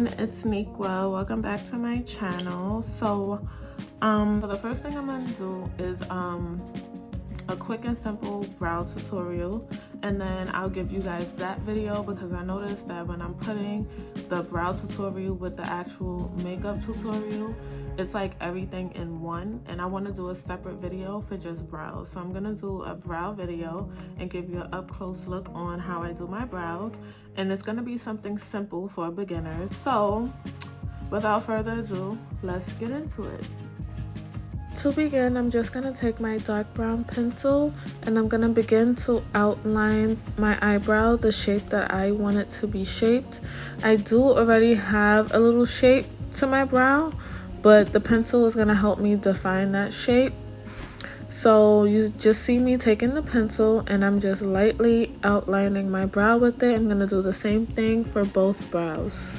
everyone, it's Nequa. Welcome back to my channel. So the first thing I'm gonna do is a quick and simple brow tutorial, and then I'll give you guys that video because I noticed that when I'm putting the brow tutorial with the actual makeup tutorial, it's like everything in one, and I want to do a separate video for just brows. So I'm gonna do a brow video and give you an up close look on how I do my brows, and it's gonna be something simple for beginners. So without further ado, let's get into it. To begin, I'm just going to take my dark brown pencil and I'm going to begin to outline my eyebrow the shape that I want it to be shaped. I do already have a little shape to my brow, but the pencil is going to help me define that shape. So you just see me taking the pencil and I'm just lightly outlining my brow with it. I'm going to do the same thing for both brows.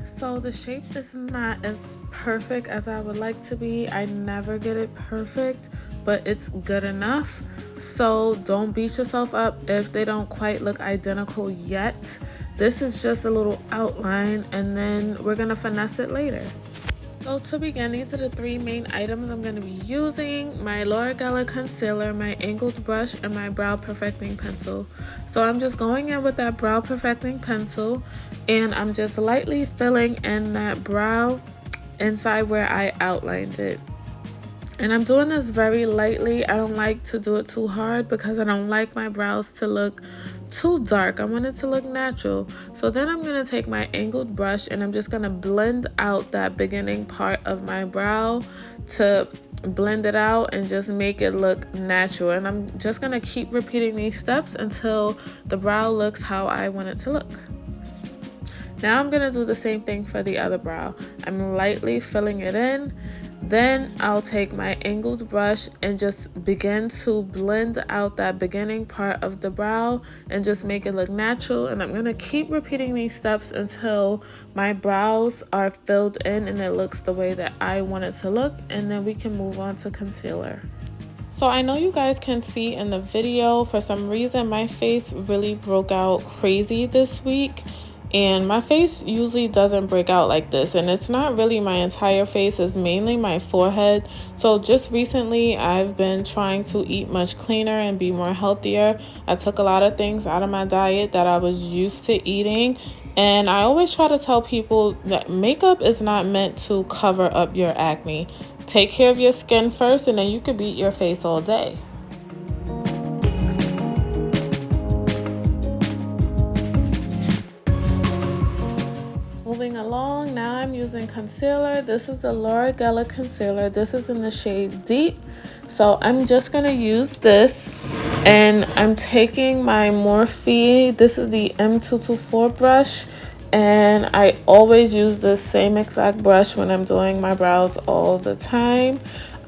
So the shape is not as perfect as I would like to be. I never get it perfect, but it's good enough. So don't beat yourself up if they don't quite look identical yet. This is just a little outline, and then we're gonna finesse it later. So to begin, these are the three main items I'm going to be using: my L'Oreal concealer, my angled brush, and my brow perfecting pencil. So I'm just going in with that brow perfecting pencil and I'm just lightly filling in that brow inside where I outlined it. And I'm doing this very lightly. I don't like to do it too hard because I don't like my brows to look too dark. I want it to look natural. So then I'm going to take my angled brush and I'm just going to blend out that beginning part of my brow to blend it out and just make it look natural. And I'm just going to keep repeating these steps until the brow looks how I want it to look. Now I'm going to do the same thing for the other brow. I'm lightly filling it in. Then I'll take my angled brush and just begin to blend out that beginning part of the brow and just make it look natural. And I'm going to keep repeating these steps until my brows are filled in and it looks the way that I want it to look. And then we can move on to concealer. So I know you guys can see in the video, for some reason my face really broke out crazy this week. And my face usually doesn't break out like this, and it's not really my entire face, it's mainly my forehead. So just recently I've been trying to eat much cleaner and be more healthier. I took a lot of things out of my diet that I was used to eating, and I always try to tell people that makeup is not meant to cover up your acne. Take care of your skin first, and then you could beat your face all day. Moving along, now I'm using concealer. This is the L'Oreal concealer. This is in the shade Deep. So I'm just going to use this, and I'm taking my Morphe. This is the M224 brush, and I always use the same exact brush when I'm doing my brows all the time.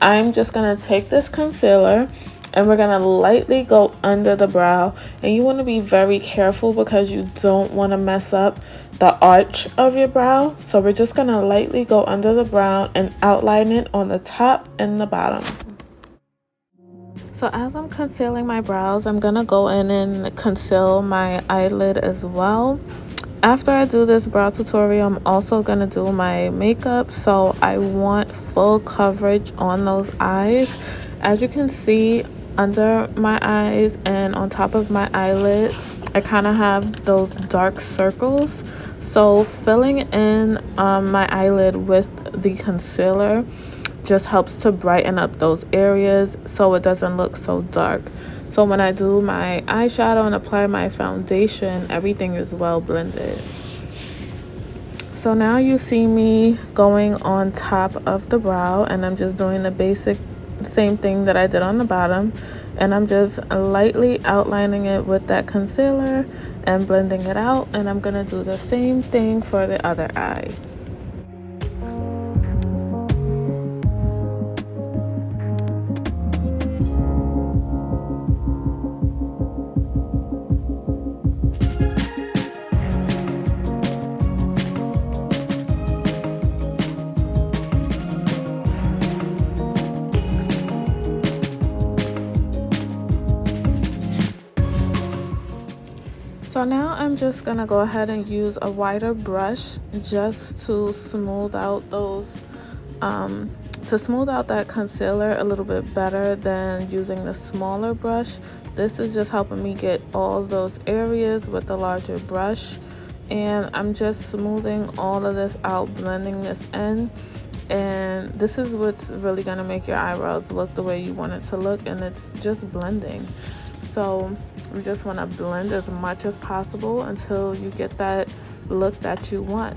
I'm just going to take this concealer and we're going to lightly go under the brow, and you want to be very careful because you don't want to mess up the arch of your brow. So we're just going to lightly go under the brow and outline it on the top and the bottom. So as I'm concealing my brows, I'm going to go in and conceal my eyelid as well. After I do this brow tutorial, I'm also going to do my makeup, so I want full coverage on those eyes. As you can see, under my eyes and on top of my eyelid, I kind of have those dark circles. So filling in my eyelid with the concealer just helps to brighten up those areas so it doesn't look so dark. So when I do my eyeshadow and apply my foundation, everything is well blended. So now you see me going on top of the brow, and I'm just doing the basic same thing that I did on the bottom, and I'm just lightly outlining it with that concealer and blending it out, and I'm gonna do the same thing for the other eye. So now I'm just gonna go ahead and use a wider brush just to smooth out those that concealer a little bit better than using the smaller brush. This is just helping me get all those areas with the larger brush, and I'm just smoothing all of this out, blending this in. And this is what's really gonna make your eyebrows look the way you want it to look, and it's just blending. So you just want to blend as much as possible until you get that look that you want.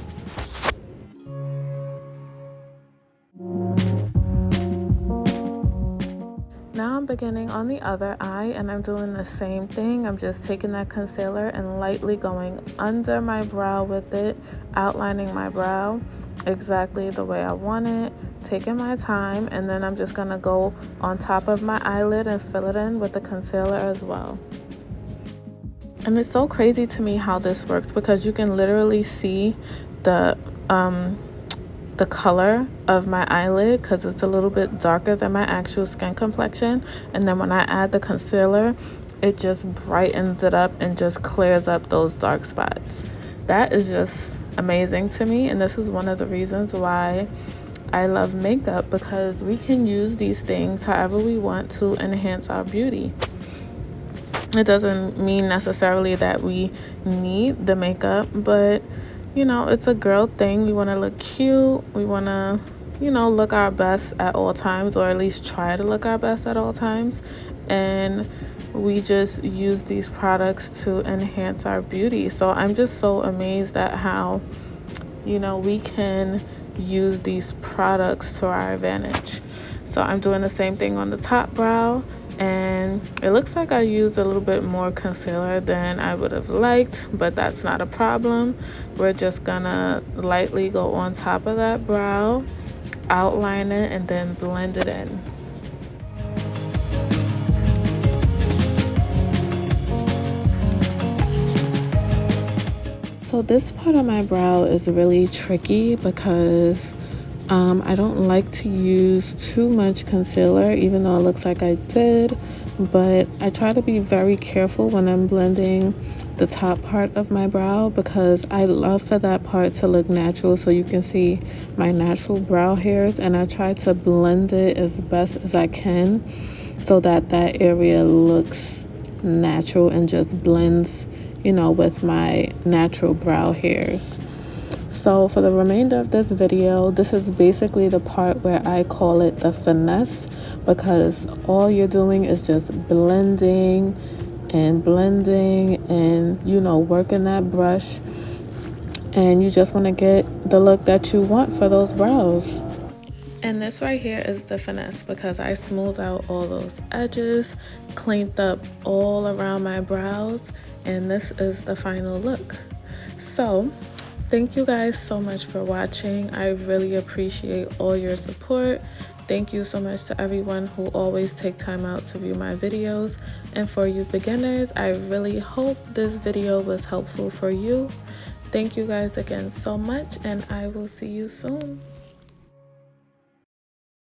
Now I'm beginning on the other eye, and I'm doing the same thing. I'm just taking that concealer and lightly going under my brow with it, outlining my brow exactly the way I want it, taking my time, and then I'm just gonna go on top of my eyelid and fill it in with the concealer as well. And it's so crazy to me how this works, because you can literally see the color of my eyelid, because it's a little bit darker than my actual skin complexion, and then when I add the concealer, it just brightens it up and just clears up those dark spots. That is just amazing to me, and this is one of the reasons why I love makeup, because we can use these things however we want to enhance our beauty. It doesn't mean necessarily that we need the makeup, but you know, it's a girl thing. We want to look cute. We want to, you know, look our best at all times, or at least try to look our best at all times. And we just use these products to enhance our beauty. So I'm just so amazed at how, you know, we can use these products to our advantage. So I'm doing the same thing on the top brow, and it looks like I used a little bit more concealer than I would have liked, but that's not a problem. We're just gonna lightly go on top of that brow, outline it, and then blend it in. So this part of my brow is really tricky because I don't like to use too much concealer, even though it looks like I did, but I try to be very careful when I'm blending the top part of my brow, because I love for that part to look natural, so you can see my natural brow hairs, and I try to blend it as best as I can so that that area looks natural and just blends, you know, with my natural brow hairs. So for the remainder of this video, this is basically the part where I call it the finesse, because all you're doing is just blending and blending and, you know, working that brush, and you just want to get the look that you want for those brows. And this right here is the finesse, because I smoothed out all those edges, cleaned up all around my brows, and this is the final look. So thank you guys so much for watching. I really appreciate all your support. Thank you so much to everyone who always take time out to view my videos. And for you beginners, I really hope this video was helpful for you. Thank you guys again so much, and I will see you soon.